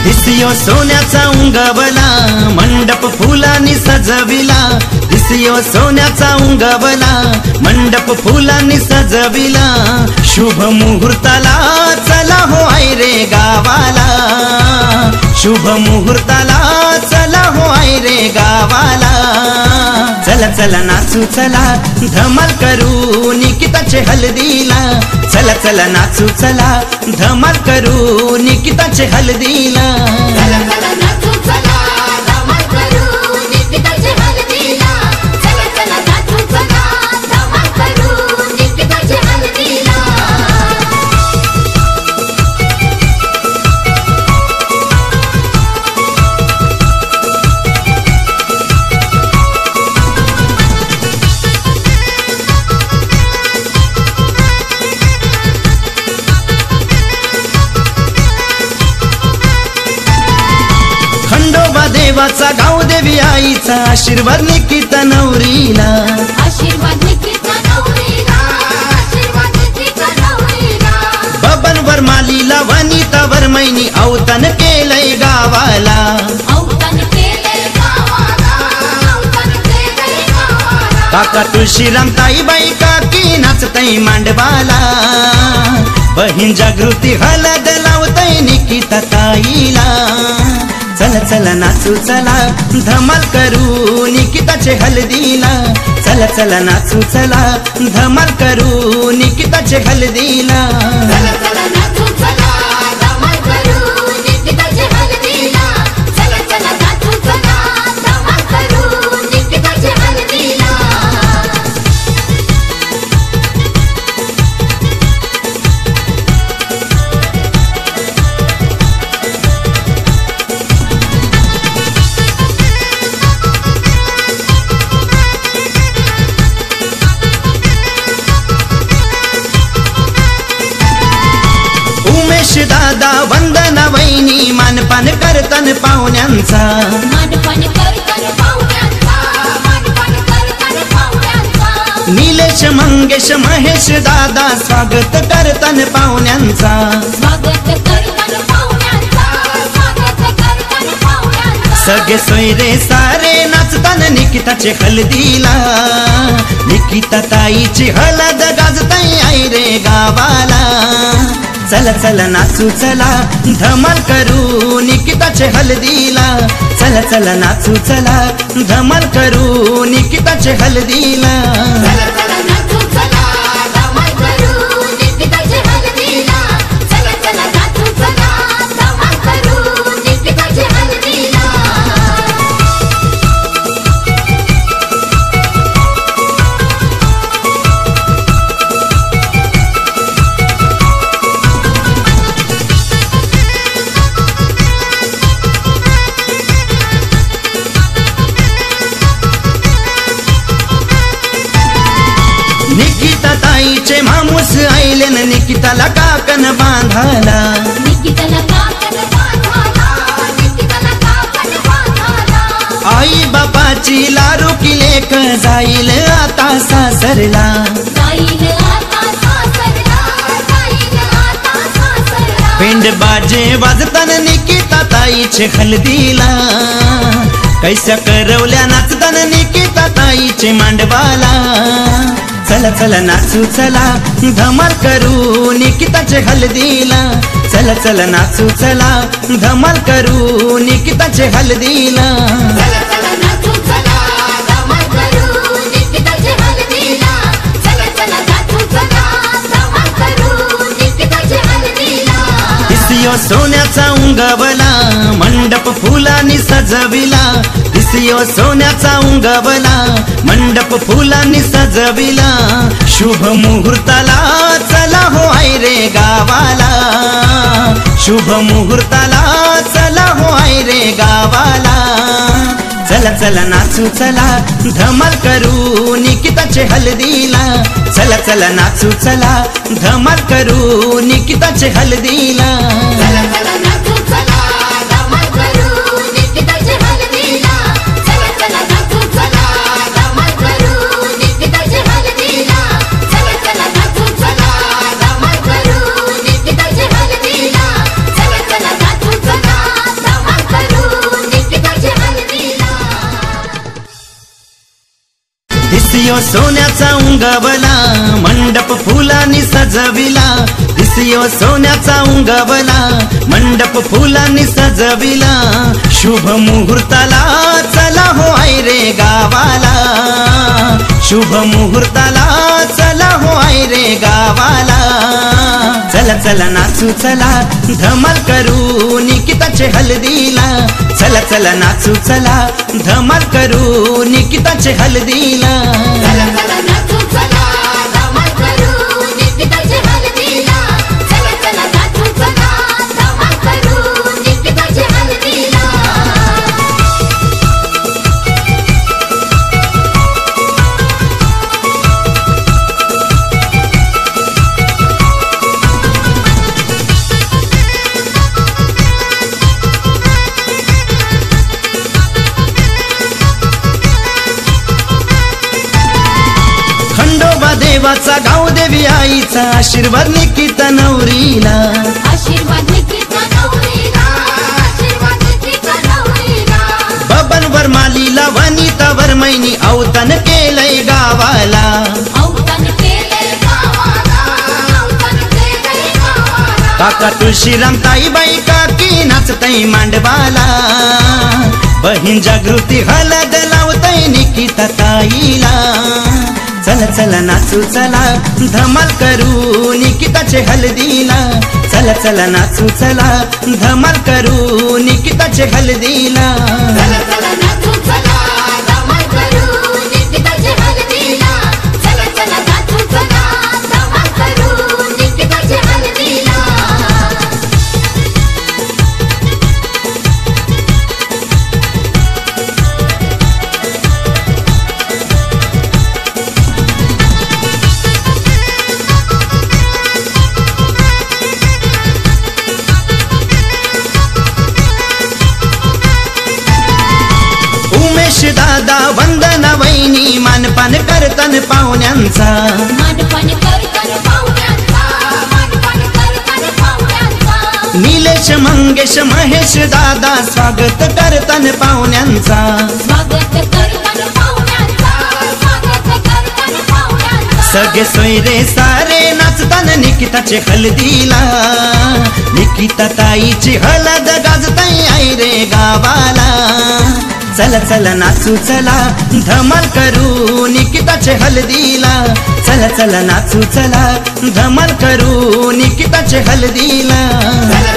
दिसियो सोन्याचा उंगवला मंडप फुलांनी सजविला दिसियो सोन्याचा उंगवला मंडप फुलांनी सजविला शुभ मुहूर्ताला चला हो आई रे गावाला शुभ मुहूर्ताला चला हो आई रे गावाला चला चला नाचू चला धमाल करू निकिताचे हल्दीला चला चला नाचू चला धमाल करू निकिताचे हल्दीला चला चला नाचू चला धमाल करू निकिताचे हल्दीला चला चला नाचू चला धमाल करू निकिताचे हल्दीला देवाचा गाव देवी आईचा आशीर्वाद निकिता नवरीला आशीर्वाद निकिता नवरीला आशीर्वाद निकिता नवरीला बबनवर मालीला वनितावर मैनी अवतन केलंय गावाला अवतन केलंय गावाला अवतन केलंय गावाला काका तुळशीराम ताईबाई काकी नाचतई मांडवाला बहीण जागृती हलद लावतई निकिता ताईला चला चला नाचू चला धमाल करू निकिताचे हल्दीला चला चला नाचू चला धमाल करू निकिताचे हल्दीला चला चला नाचू चला धमाल करू निकिताचे हल्दीला चला चला नाचू चला धमाल करू निकिताचे हल्दीला दादा वंदना वहिनी मानपान करतन पाहुण्यांचा मानपान करतन पाहुण्यांचा मानपान करतन पाहुण्यांचा निलेश मंगेश महेश दादा स्वागत करतन पाहुण्यांचा स्वागत करतन पाहुण्यांचा स्वागत करतन पाहुण्यांचा सगळे सोयरे सारे नाचतान निकिताचे हल्दीला निकिता ताईची हलद गाजताई आई रे गावाला चला चला नाचू चला धमाल करू निकिताचे हल्दीला चला चला नाचू चला धमाल करू निकिताचे हल्दीला चला चला नाचू चला धमाल करू निकिताचे हल्दीला चला चला नाचू चला धमाल करू निकिताचे हल्दीला निकिता ताईचे मामूस आईलेन निकिताला काकन बांधाला निकिताला काकन बांधाला निकिताला काकन बांधाला आई बापाची लारू की लेक जाईल आता सासरला जाईल आता सासरला जाईल आता सासरला पेंड बाजे वाजतान निकिता ताईचे हल्दीला कैसा करवल्या नाचतान निकिता ताईचे मांडवाला चला चला नाचू चला धमाल करू निकिताचे हल्दीला चला चला नाचू चला धमाल करू निकिताचे हल्दीला चला चला नाचू चला धमाल करू निकिताचे हल्दीला चला चला नाचू चला धमाल करू निकिताचे हल्दीला दिसियो सोन्याचा उंगवला मंडप फुलांनी सजविला दिसियो सोन्याचा उंगवला मंडप फुलांनी सजविला शुभ मुहूर्ताला चला हो आई रे गावाला शुभ मुहूर्ताला चला हो आई रे गावाला चला चला नाचू चला धमाल करू निकिताचे हल्दीला चला चला नाचू चला धमाल करू निकिताचे हल्दीला चला चला नाचू चला धमाल करू निकिताचे हल्दीला चला चला नाचू चला धमाल करू निकिताचे हल्दीला चला चला नाचू चला धमाल करू निकिताचे हल्दीला चला चला नाचू चला सोन्याचा उंगवला मंडप फुलांनी सजविला दिसियो सोन्याचा उंगवला मंडप फुलांनी सजविला शुभ मुहूर्ताला चला हो आई रे गावाला शुभ मुहूर्ताला चला हो आई रे गावाला चला चला नाचू चला धमाल करू निकिताचे हल्दीला चला चला नाचू चला धमाल करू निकिताचे हल्दीला चला चला नाचू चला धमाल करू निकिताचे हल्दीला चला चला नाचू चला धमाल करू निकिताचे हल्दीला खंडोबा देवाचा गाव देवी आईचा आशीर्वाद निकिता नवरीला आशीर्वाद निकिता नवरीला आशीर्वाद निकिता नवरीला बबनवर मालीला वनितावर मैनी अवतन केलंय गावाला औतन केले गावाला औतन केले गावाला काका तुळशीराम ताईबाई काकी नाचतई मांडवाला बहीण जागृती हलद लावतई निकिता ताईला चला चला नाचू चला धमाल करू निकिताचे हल्दीला चला चला नाचू चला धमाल करू निकिताचे हल्दीला चला चला नाचू चला धमाल करू निकिताचे हल्दीला चला चला नाचू चला धमाल करू निकिताचे हल्दीला उमेश दादा वंदना वहिनी मानपान करतन पाहुण्यांचा मानपान करतन पाहुण्यांचा मानपान करतन पाहुण्यांचा निलेश मंगेश महेश दादा स्वागत करतन पाहुण्यांचा स्वागत करतन पाहुण्यांचा स्वागत करतन पाहुण्यांचा सगळे सोयरे सारे नाचतान निकिताचे हल्दीला निकिता ताईची हलद गाजताई आई रे गावाला चला चला नाचू चला धमाल करू निकिताचे हल्दीला चला चला नाचू चला धमाल करू निकिताचे हल्दीला चला